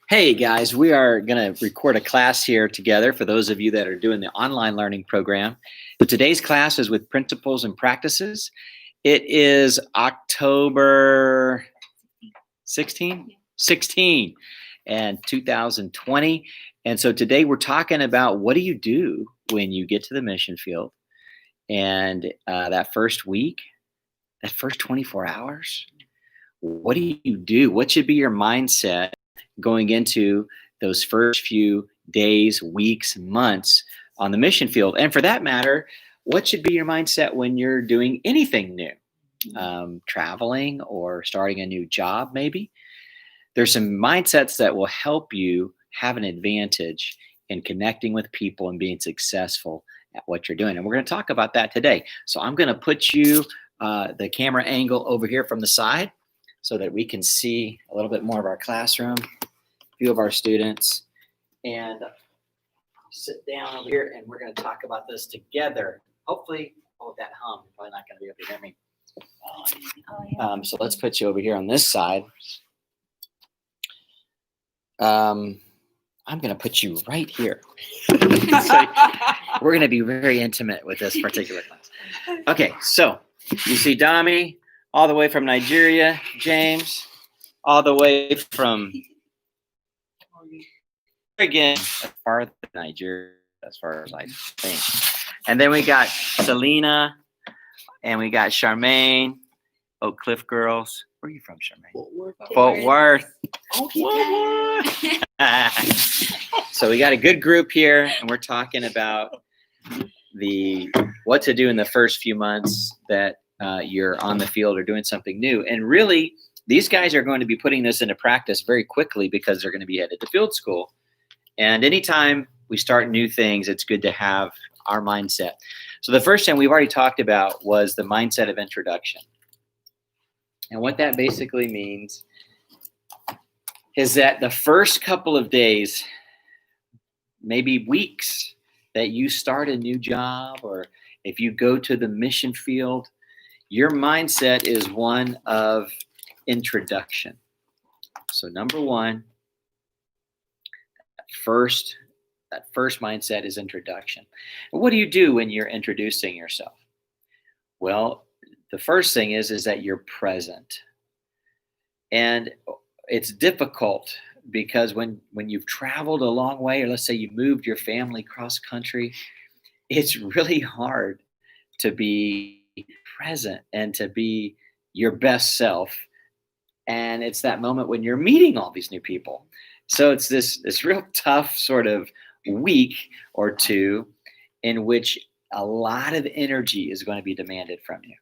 Hey guys, we are going to record a class here together for those of you that are doing the online learning program. So today's class is with principles and practices. It is October 16 and 2020. And so today we're talking about what do you do when you get to the mission field and that first week, that first 24 hours. What do you do? What should be your mindset going into those first few days, weeks, months on the mission field? And for that matter, what should be your mindset when you're doing anything new? Traveling or starting a new job, maybe? There's some mindsets that will help you have an advantage in connecting with people and being successful at what you're doing. And we're going to talk about that today. So I'm going to put you the camera angle over here from the side so that we can see a little bit more of our classroom, a few of our students, and sit down over here and we're going to talk about this together. Hopefully, that hum, you're probably not going to be able to hear me. So let's put you over here on this side. I'm going to put you right here. So we're going to be very intimate with this particular class. Okay, so you see Dami all the way from Nigeria, James all the way from again as far as Nigeria, as far as I think. And then we got Selena and we got Charmaine, Oak Cliff girls. Where are you from, Charmaine? Fort Worth. So we got a good group here, and we're talking about what to do in the first few months that you're on the field or doing something new. And really, these guys are going to be putting this into practice very quickly because they're going to be headed to field school. And anytime we start new things, it's good to have our mindset. So the first thing we've already talked about was the mindset of introduction. And what that basically means is that the first couple of days, maybe weeks, that you start a new job or if you go to the mission field, your mindset is one of introduction. So number one, that first mindset is introduction. And what do you do when you're introducing yourself? Well, the first thing is that you're present. And it's difficult because when you've traveled a long way, or let's say you moved your family cross country, it's really hard to be present and to be your best self. And it's that moment when you're meeting all these new people. So it's this real tough sort of week or two in which a lot of energy is going to be demanded from you.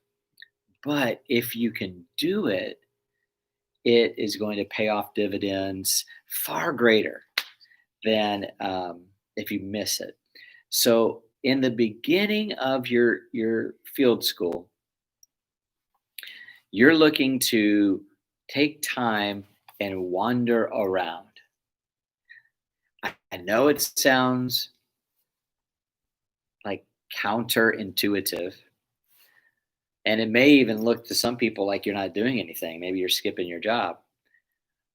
But if you can do it, it is going to pay off dividends far greater than if you miss it. So in the beginning of your field school, you're looking to take time and wander around. I know it sounds like counterintuitive, and it may even look to some people like you're not doing anything. Maybe you're skipping your job.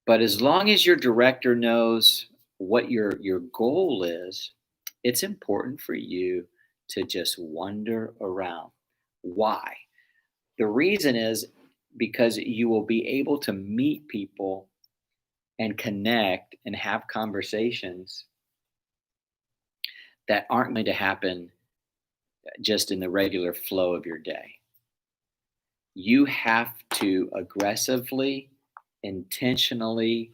But as long as your director knows what your goal is, it's important for you to just wander around. Why? The reason is because you will be able to meet people and connect and have conversations that aren't going to happen just in the regular flow of your day. You have to aggressively, intentionally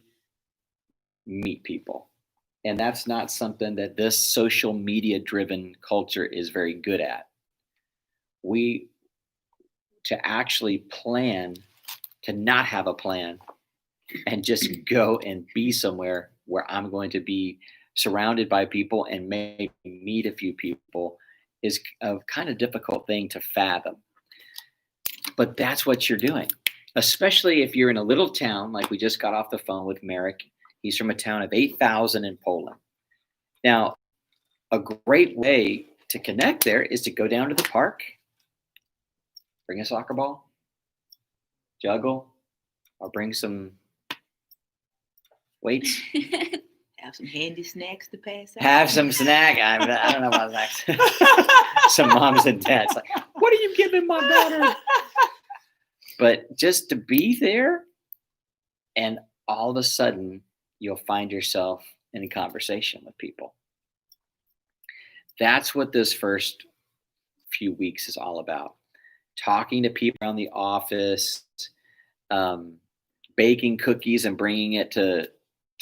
meet people. And that's not something that this social media driven culture is very good at. To actually plan, to not have a plan and just go and be somewhere where I'm going to be surrounded by people and maybe meet a few people is a kind of difficult thing to fathom. But that's what you're doing, especially if you're in a little town like we just got off the phone with Marek. He's from a town of 8,000 in Poland. Now, a great way to connect there is to go down to the park, bring a soccer ball, juggle, or bring some Waits. Have some handy snacks to pass out. Have some snack. I don't know about that. Some moms and dads like, what are you giving my daughter? But just to be there, and all of a sudden you'll find yourself in a conversation with people. That's what this first few weeks is all about. Talking to people around the office, baking cookies and bringing it to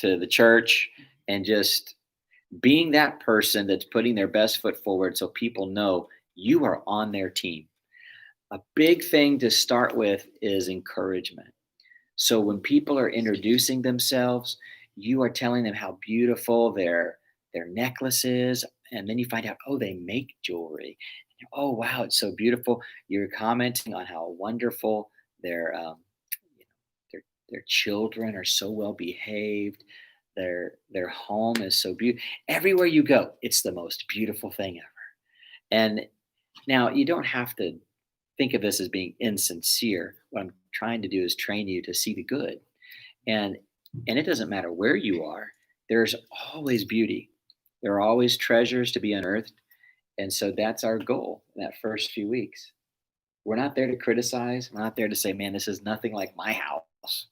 the church, and just being that person that's putting their best foot forward so people know you are on their team. A big thing to start with is encouragement. So when people are introducing themselves, you are telling them how beautiful their necklace is, and then you find out, oh, they make jewelry. Oh, wow, it's so beautiful. You're commenting on how wonderful their their children are so well behaved. Their home is so beautiful. Everywhere you go, it's the most beautiful thing ever. And now you don't have to think of this as being insincere. What I'm trying to do is train you to see the good. And it doesn't matter where you are, there's always beauty. There are always treasures to be unearthed. And so that's our goal in that first few weeks. We're not there to criticize. We're not there to say, man, this is nothing like my house.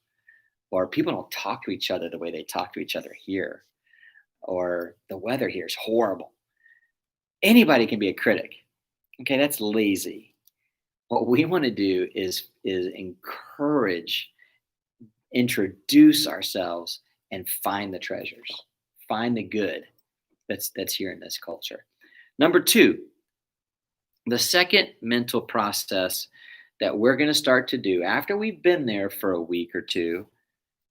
Or people don't talk to each other the way they talk to each other here. Or the weather here is horrible. Anybody can be a critic. Okay, that's lazy. What we want to do is encourage, introduce ourselves, and find the treasures, find the good that's here in this culture. Number two, the second mental process that we're going to start to do after we've been there for a week or two,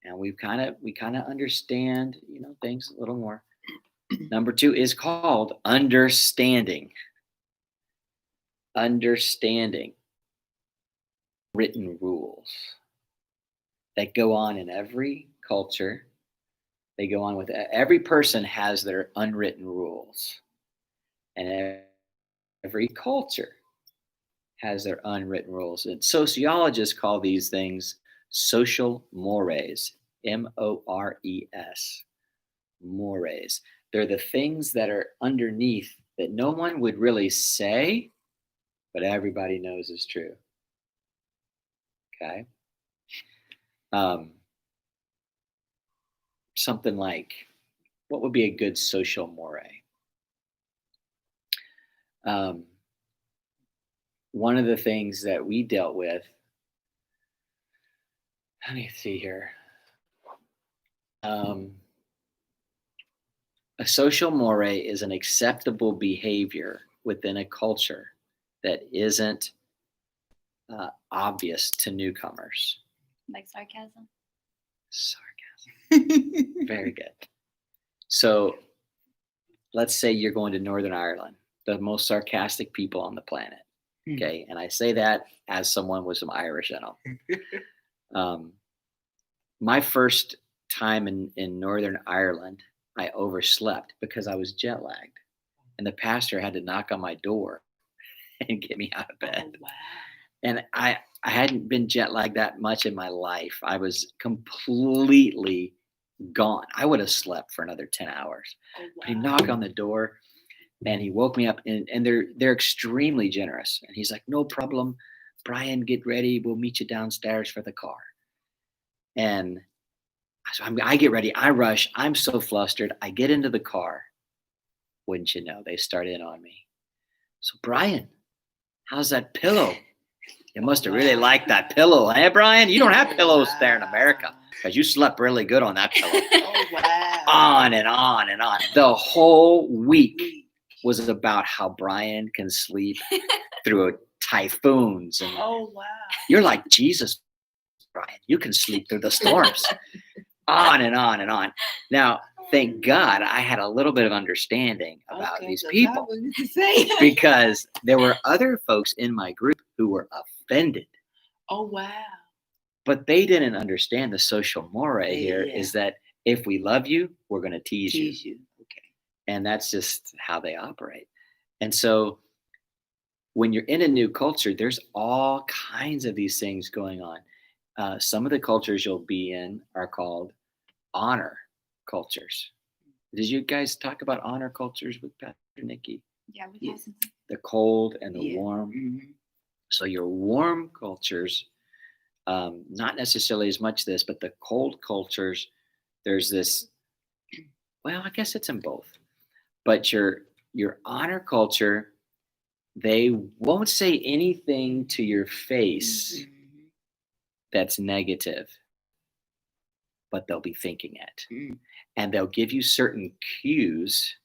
and we kind of understand, things a little more. Number two is called understanding. Understanding written rules that go on in every culture. They go on with every person has their unwritten rules, and every culture has their unwritten rules. And sociologists call these things social mores, M-O-R-E-S, mores. They're the things that are underneath that no one would really say, but everybody knows is true. Okay. Something like, what would be a good social more? One of the things that we dealt with, let me see here. A social more is an acceptable behavior within a culture that isn't obvious to newcomers. Like sarcasm? Sarcasm. Very good. So let's say you're going to Northern Ireland, the most sarcastic people on the planet. Okay. And I say that as someone with some Irish in them. My first time in Northern Ireland, I overslept because I was jet lagged. And the pastor had to knock on my door and get me out of bed. Oh, wow. And I hadn't been jet lagged that much in my life. I was completely gone. I would have slept for another 10 hours. Oh, wow. But he knocked on the door and he woke me up, and they're extremely generous. And he's like, no problem, Brian, get ready. We'll meet you downstairs for the car. And so I get ready. I rush. I'm so flustered. I get into the car. Wouldn't you know, they start in on me. So, Brian, how's that pillow? You must have really liked that pillow, eh, Brian? You don't have pillows there in America because you slept really good on that pillow. Oh, wow. On and on and on. The whole week was about how Brian can sleep through typhoons. And oh, wow. You're like Jesus, Brian. You can sleep through the storms. On and on and on. Now, thank God I had a little bit of understanding about these people because there were other folks in my group who were offended. Oh, wow. But they didn't understand the social more here is that if we love you, we're going to tease you. Okay. And that's just how they operate. And so when you're in a new culture, there's all kinds of these things going on. Some of the cultures you'll be in are called honor. cultures. Did you guys talk about honor cultures with Pastor Nikki? Yeah, we Yes. have. The cold and the Yeah. warm. Mhm. So your warm cultures, not necessarily as much this, but the cold cultures, there's this. Well, I guess it's in both. But your honor culture, they won't say anything to your face Mhm. that's negative, but they'll be thinking it. Mm. And they'll give you certain cues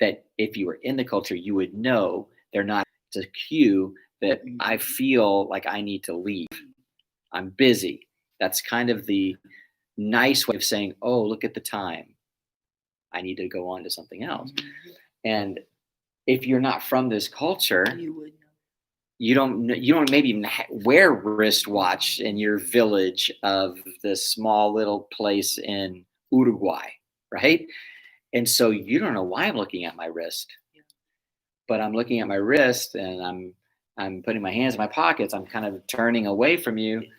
that if you were in the culture, you would know they're not. It's a cue that I Mhm. feel like I need to leave. I'm busy. That's kind of the nice way of saying, oh, look at the time. I need to go on to something else. Mhm. And if you're not from this culture, You would know. you don't maybe even wear wristwatch in your village of this small little place in Uruguay, right? And so you don't know why I'm looking at my wrist, Yeah. but I'm looking at my wrist and I'm putting my hands in my pockets. I'm kind of turning away from you, Yes.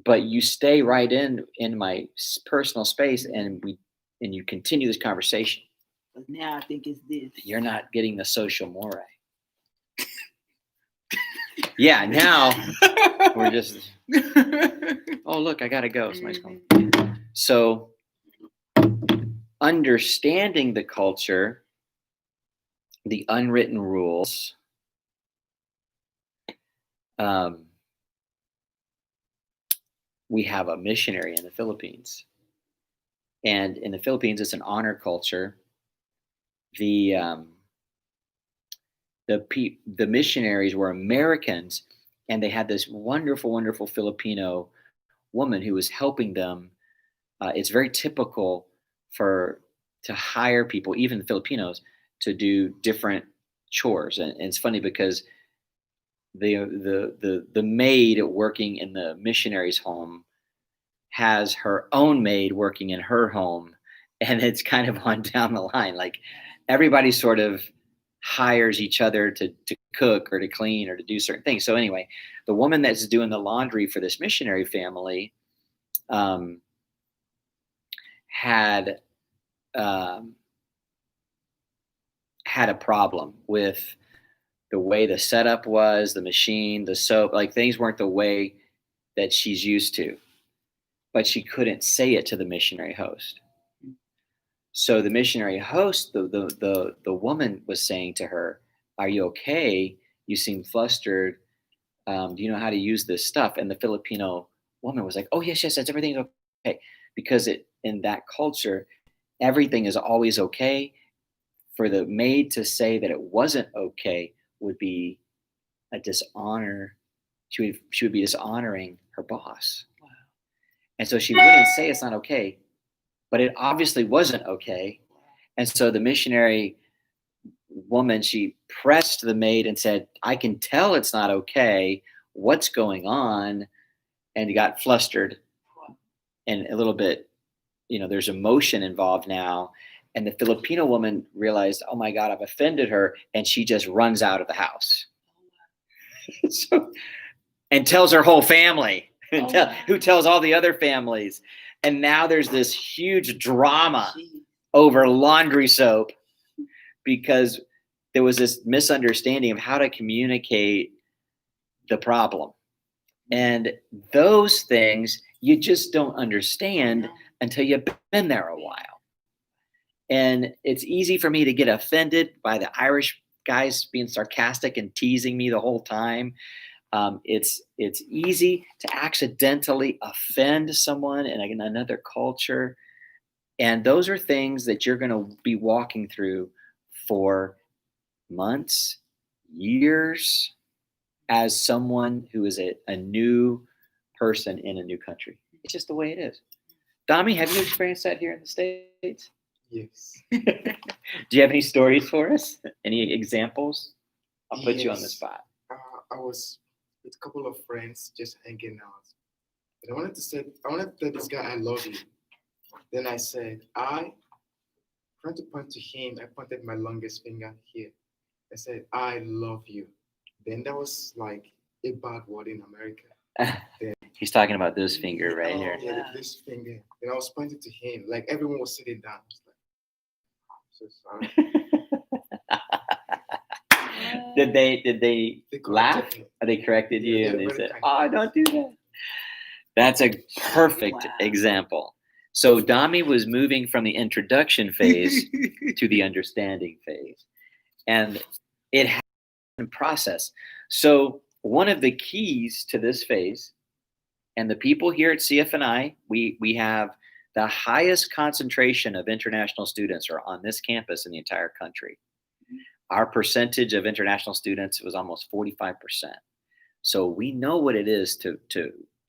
but you stay right in my personal space, and you continue this conversation. But now I think it's this. You're not getting the social more. Yeah, now we're just, oh, look, I got to go. Somebody's calling. Mhm. So, understanding the culture, the unwritten rules, we have a missionary in the Philippines. And in the Philippines, it's an honor culture. The the missionaries were Americans, and they had this wonderful, wonderful Filipino woman who was helping them. It's very typical for to hire people, even Filipinos, to do different chores, and it's funny because the maid working in the missionary's home has her own maid working in her home, and it's kind of on down the line. Like everybody sort of hires each other to cook or to clean or to do certain things. So anyway, the woman that's doing the laundry for this missionary family um, had um, had a problem with the way the setup was, the machine, the soap, like things weren't the way that she's used to. But she couldn't say it to the missionary host. So the missionary host, the woman was saying to her, "Are you okay? You seem flustered. Do you know how to use this stuff?" And the Filipino woman was like, "Oh yes, yes, that's everything's okay," because it in that culture, everything is always okay. For the maid to say that it wasn't okay would be a dishonor. She would be dishonoring her boss, Wow. and so she wouldn't say it's not okay, but it obviously wasn't okay. And so the missionary woman, she pressed the maid and said, "I can tell it's not okay. What's going on?" And he got flustered Wow. and a little bit, there's emotion involved now. And the Filipino woman realized, oh my God, I've offended her. And she just runs out of the house. So, and tells her whole family, who tells all the other families. And now there's this huge drama Jeez. over laundry soap because there was this misunderstanding of how to communicate the problem. And those things you just don't understand until you've been there a while. And it's easy for me to get offended by the Irish guys being sarcastic and teasing me the whole time. It's easy to accidentally offend someone in another culture. And those are things that you're going to be walking through for months, years, as someone who is a new person in a new country. It's just the way it is. Dami, have you experienced that here in the States? Yes. Do you have any stories for us? Any examples? I'll put you on the Yes. spot. I was with a couple of friends just hanging out. And I wanted to tell this guy I love you. Then I said, trying to point to him, I pointed my longest finger here. I said, I love you. Then that was like a bad word in America. He's talking about this finger right here. Yeah, this finger. And I was pointing to him, like everyone was sitting down. I was like, I'm so sorry. Did they They laugh? corrected me. Or they corrected Yeah, you they're and they very said, kind. "Oh, don't do that." That's a perfect Wow. example. So Dami was moving from the introduction phase to the understanding phase, and it happened in process. So one of the keys to this phase, and the people here at CFNI, we have the highest concentration of international students are on this campus in the entire country. Our percentage of international students was almost 45%. So we know what it is to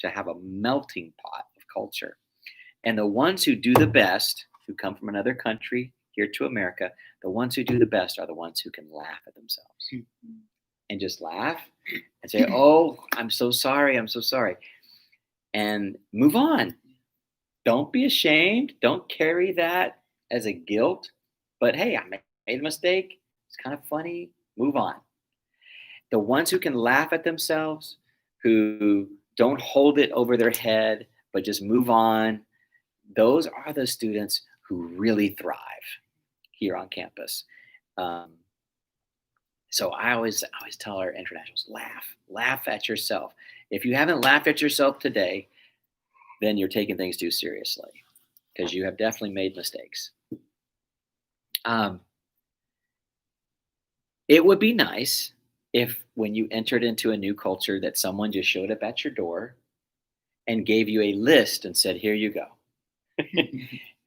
have a melting pot of culture. And the ones who do the best, who come from another country here to America, the ones who do the best are the ones who can laugh at themselves and just laugh and say, "Oh, I'm so sorry. I'm so sorry." And move on. Don't be ashamed. Don't carry that as a guilt. But hey, I made a mistake. It's kind of funny. Move on. The ones who can laugh at themselves, who don't hold it over their head, but just move on, those are the students who really thrive here on campus. Um, so I always tell our internationals, laugh at yourself. If you haven't laughed at yourself today, then you're taking things too seriously because you have definitely made mistakes. It would be nice if when you entered into a new culture that someone just showed up at your door and gave you a list and said, "Here you go.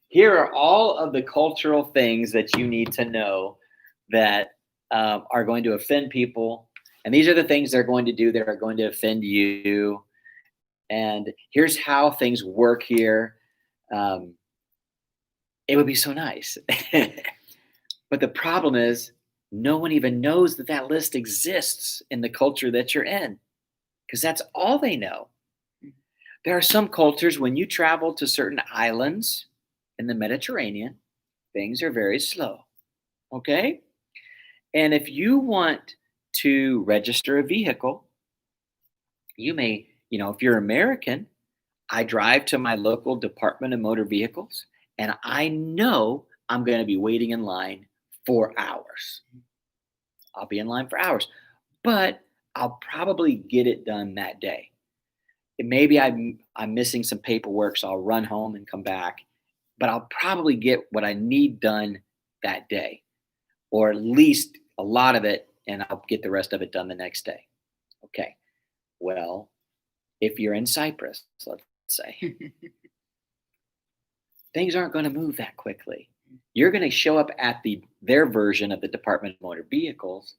Here are all of the cultural things that you need to know that are going to offend people. And these are the things they're going to do that are going to offend you. And here's how things work here." It would be so nice. But the problem is, no one even knows that that list exists in the culture that you're in because that's all they know. There are some cultures, when you travel to certain islands in the Mediterranean, things are very slow. Okay? And if you want to register a vehicle, you may, if you're American, I drive to my local Department of Motor Vehicles and I know I'm going to be waiting in line for hours. I'll be in line for hours, but I'll probably get it done that day. Maybe I'm missing some paperwork, so I'll run home and come back, but I'll probably get what I need done that day, or at least a lot of it, and I'll get the rest of it done the next day. Okay. Well, if you're in Cyprus, let's say, things aren't going to move that quickly. You're going to show up at their version of the Department of Motor Vehicles,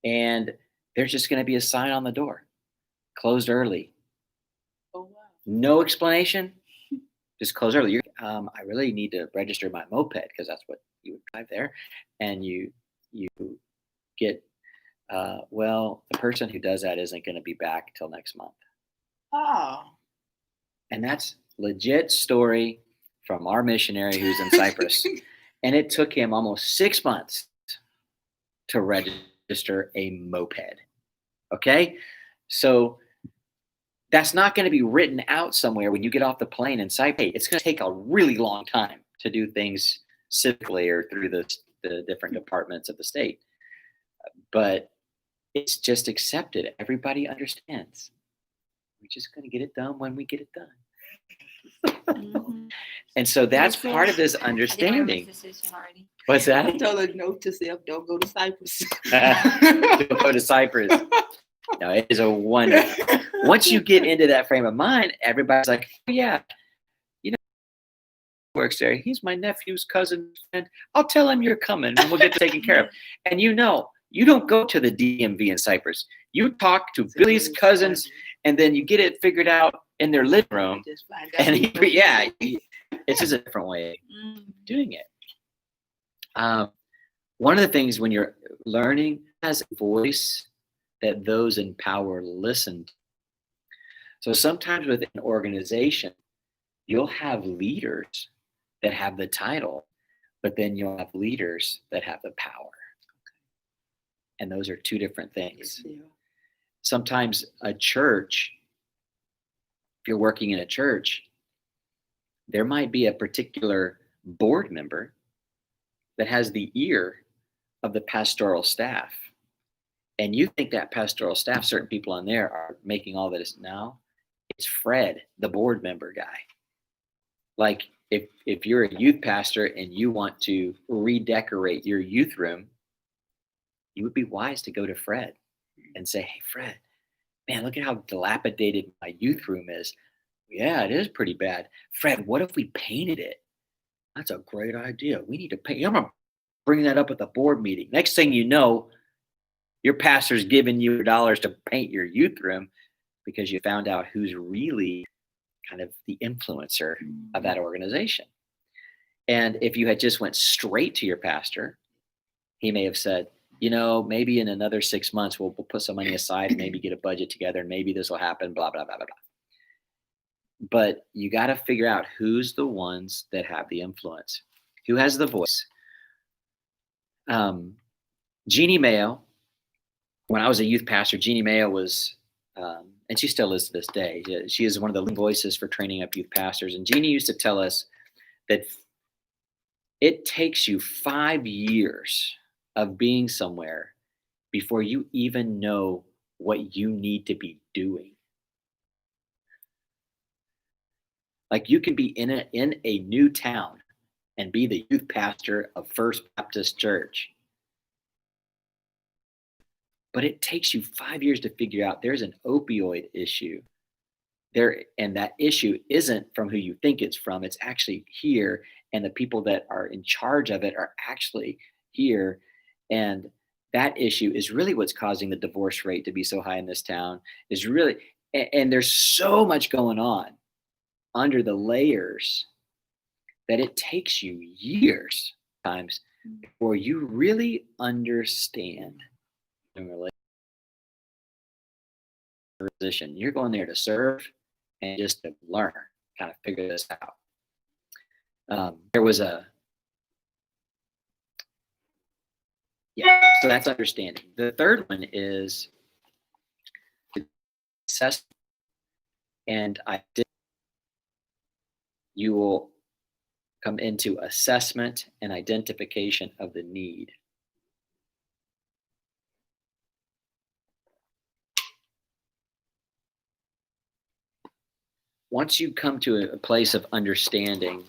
and there's just going to be a sign on the door, closed early. Oh, wow. No explanation, just close early. I really need to register my moped because that's what you would drive there, and you get well, the person who does that isn't going to be back till next month. Oh. And that's legit story from our missionary who's in Cyprus. And it took him almost 6 months to register a moped. Okay? So that's not going to be written out somewhere when you get off the plane in Cyprus. It's going to take a really long time to do things civically or through the different departments of the state. But it's just accepted. Everybody understands. We're just going to get it done when we get it done. Mm-hmm. And so that's part of this understanding. What's I that? told her note to self, don't go to Cyprus. Don't go to Cyprus. No, it is a wonder. Once you get into that frame of mind, everybody's like, "Oh, yeah, works there. He's my nephew's cousin's friend. I'll tell him you're coming and we'll get taken care of." And you don't go to the DMV in Cyprus. You talk to Billy's cousins and then you get it figured out in their living room. And it's just a different way of doing it. One of the things when you're learning has a voice that those in power listen to. So sometimes within an organization, you'll have leaders that have the title, but then you'll have leaders that have the power. And those are two different things. Sometimes a church if you're working in a church, there might be a particular board member that has the ear of the pastoral staff. And you think that pastoral staff, certain people on there are making all this. Now it's Fred, the board member guy. Like if you're a youth pastor and you want to redecorate your youth room, you would be wise to go to Fred and say, hey, Fred, man, look at how dilapidated my youth room is. Yeah, it is pretty bad. Fred, what if we painted it? That's a great idea. We need to paint. I'm going to bring that up at the board meeting. Next thing you know, your pastor's giving you dollars to paint your youth room because you found out who's really kind of the influencer of that organization. And if you had just went straight to your pastor, he may have said, maybe in another 6 months, we'll put some money aside and maybe get a budget together and maybe this will happen, blah, blah, blah, blah, blah. But you got to figure out who's the ones that have the influence, who has the voice. Jeannie Mayo, when I was a youth pastor, Jeannie Mayo was, and she still is to this day, she is one of the leading voices for training up youth pastors. And Jeannie used to tell us that it takes you 5 years of being somewhere before you even know what you need to be doing. Like you can be in a new town and be the youth pastor of First Baptist Church. But it takes you 5 years to figure out there's an opioid issue there. And that issue isn't from who you think it's from. It's actually here. And the people that are in charge of it are actually here. And that issue is really what's causing the divorce rate to be so high in this town is really, and there's so much going on under the layers that it takes you years times before you really understand position. You're going there to serve and just to learn, kind of figure this out. There was so that's understanding. The third one is assessment, and you will come into assessment and identification of the need. Once you come to a place of understanding,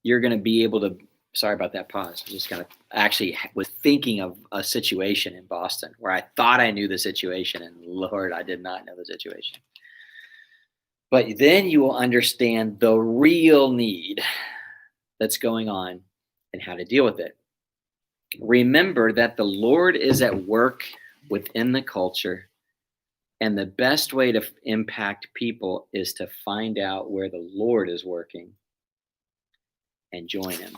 you're going to be able to, sorry about that pause. I just kind of actually was thinking of a situation in Boston where I thought I knew the situation, and Lord, I did not know the situation. But then you will understand the real need that's going on and how to deal with it. Remember that the Lord is at work within the culture, and the best way to impact people is to find out where the Lord is working and join him.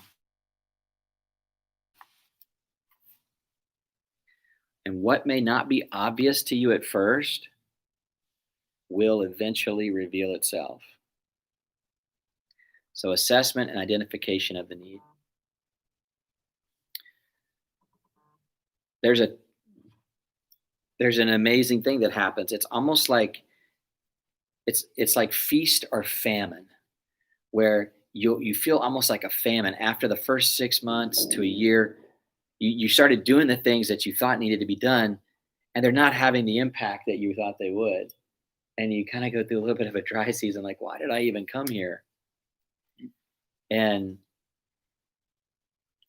And what may not be obvious to you at first will eventually reveal itself. So assessment and identification of the need. There's an amazing thing that happens. It's almost like it's like feast or famine, where you feel almost like a famine after the first 6 months to a year. You started doing the things that you thought needed to be done, and they're not having the impact that you thought they would. And you kind of go through a little bit of a dry season, like, why did I even come here? And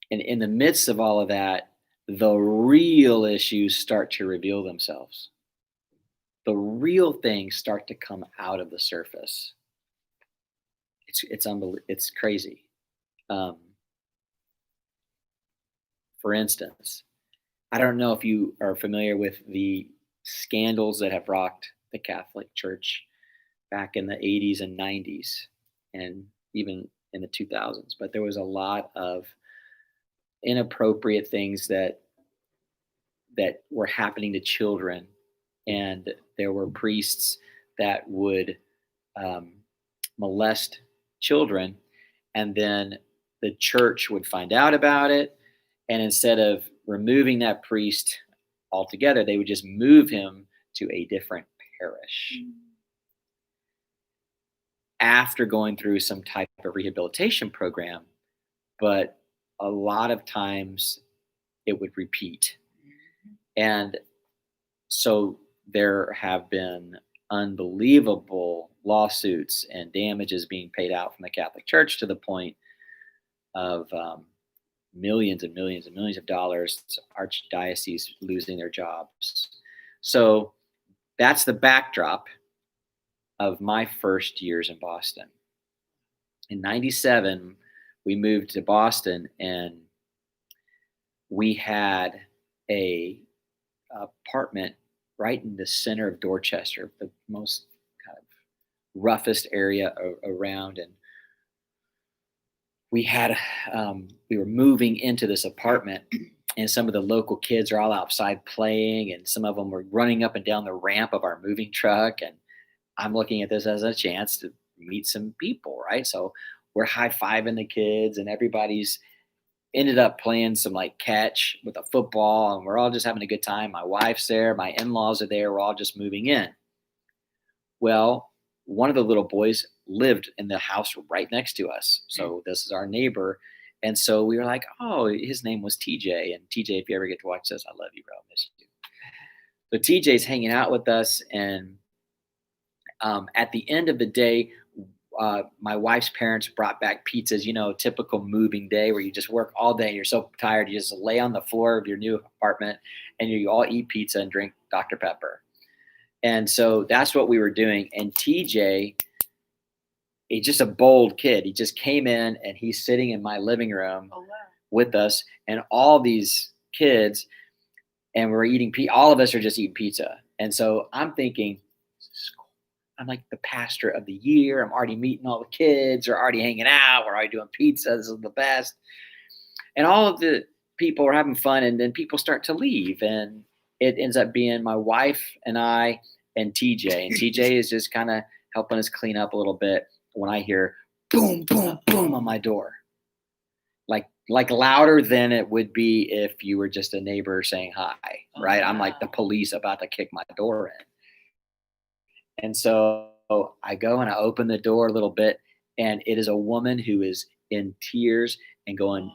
in the midst of all of that, the real issues start to reveal themselves. The real things start to come out of the surface. It's unbelievable. It's crazy. For instance, I don't know if you are familiar with the scandals that have rocked the Catholic Church back in the 80s and 90s, and even in the 2000s. But there was a lot of inappropriate things that were happening to children, and there were priests that would molest children, and then the church would find out about it, And instead of removing that priest altogether, they would just move him to a different parish after going through some type of rehabilitation program. But a lot of times it would repeat. And so there have been unbelievable lawsuits and damages being paid out from the Catholic Church to the point of millions and millions and millions of dollars, archdioceses losing their jobs. So that's the backdrop of my first years in Boston. In 97, we moved to Boston, and we had a apartment right in the center of Dorchester, the most kind of roughest area around. And we had we were moving into this apartment, and some of the local kids are all outside playing, and some of them were running up and down the ramp of our moving truck. And I'm looking at this as a chance to meet some people, right? So we're high-fiving the kids, and everybody's ended up playing some like catch with a football, and we're all just having a good time. My wife's there, my in-laws are there, we're all just moving in. Well, one of the little boys lived in the house right next to us. So this is our neighbor. And so we were like, oh, his name was TJ. And TJ, if you ever get to watch this, I love you, bro. I miss you. So TJ's hanging out with us. And at the end of the day, my wife's parents brought back pizzas, typical moving day where you just work all day and you're so tired, you just lay on the floor of your new apartment and you all eat pizza and drink Dr. Pepper. And so that's what we were doing. And TJ, he's just a bold kid. He just came in and he's sitting in my living room with us and all these kids, and we're eating all of us are just eating pizza. And so I'm thinking, I'm like the pastor of the year. I'm already meeting all the kids. We're already hanging out. We're already doing pizza. This is the best. And all of the people are having fun. And then people start to leave. And it ends up being my wife and I and TJ. And TJ is just kind of helping us clean up a little bit when I hear boom, boom, boom on my door. Like louder than it would be if you were just a neighbor saying hi, right? Wow. I'm like the police about to kick my door in. And so I go and I open the door a little bit, and it is a woman who is in tears and going,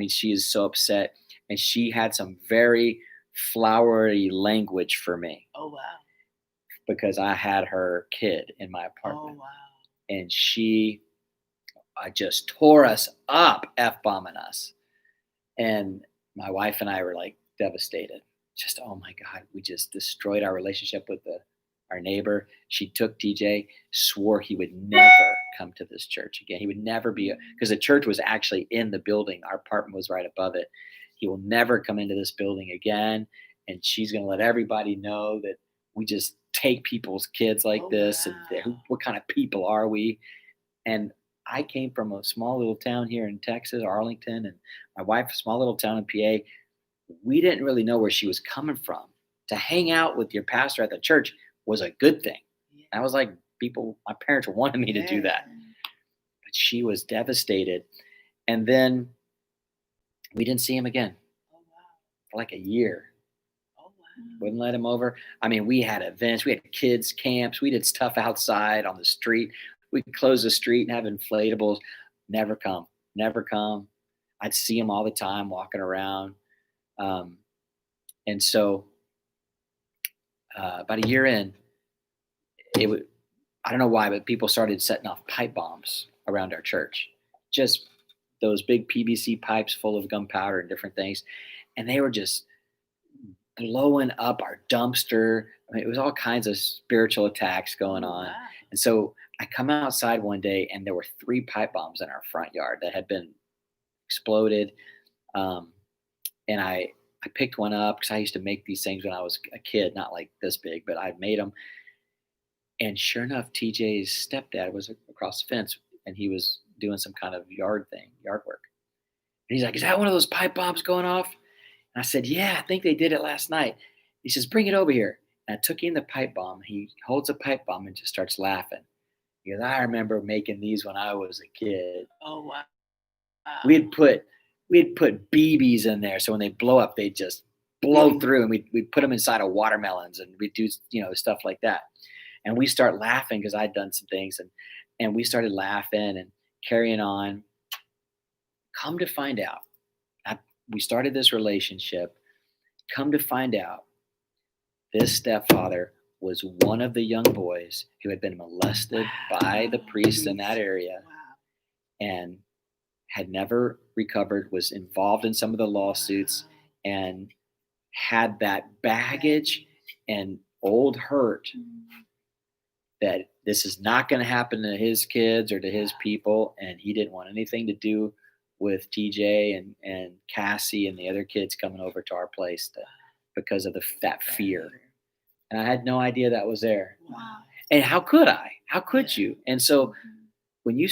she is so upset. And she had some very flowery language for me. Oh, wow. Because I had her kid in my apartment. Oh, wow. And she just tore us up, F-bombing us. And my wife and I were like devastated. Just, oh my God, we just destroyed our relationship with our neighbor. She took TJ, swore he would never come to this church again. He would never be, because the church was actually in the building. Our apartment was right above it. He will never come into this building again. And she's going to let everybody know that we just take people's kids like this. Wow. And what kind of people are we? And I came from a small little town here in Texas, Arlington, and my wife, a small little town in PA. We didn't really know where she was coming from. To hang out with your pastor at the church was a good thing. Yeah. I was like, my parents wanted me to do that. But she was devastated. And then we didn't see him again for like a year. Oh, wow. Wouldn't let him over. We had events. We had kids camps. We did stuff outside on the street. We could close the street and have inflatables. Never come. I'd see him all the time walking around. And so about a year in, I don't know why, but people started setting off pipe bombs around our church. Just those big PVC pipes full of gunpowder and different things. And they were just blowing up our dumpster. It was all kinds of spiritual attacks going on. Wow. And so I come outside one day and there were 3 pipe bombs in our front yard that had been exploded. And I picked one up because I used to make these things when I was a kid, not like this big, but I made them. And sure enough, TJ's stepdad was across the fence and he was doing some kind of yard work. And he's like, is that one of those pipe bombs going off? And I said, yeah, I think they did it last night. He says, bring it over here. And I took in the pipe bomb. He holds a pipe bomb and just starts laughing. He goes, I remember making these when I was a kid. Oh, wow. We had put we'd put BBs in there. So when they blow up, they just blow through, and we'd put them inside of watermelons, and we'd do, stuff like that. And we start laughing because I'd done some things, and we started laughing and carrying on. Come to find out, we started this relationship. Come to find out, this stepfather was one of the young boys who had been molested by the priest in that area Wow. and had never recovered, was involved in some of the lawsuits, and had that baggage and old hurt that this is not going to happen to his kids or to his people. And he didn't want anything to do with TJ and Cassie and the other kids coming over to our place because of that fear. And I had no idea that was there. Wow. And how could I? How could you? And so when you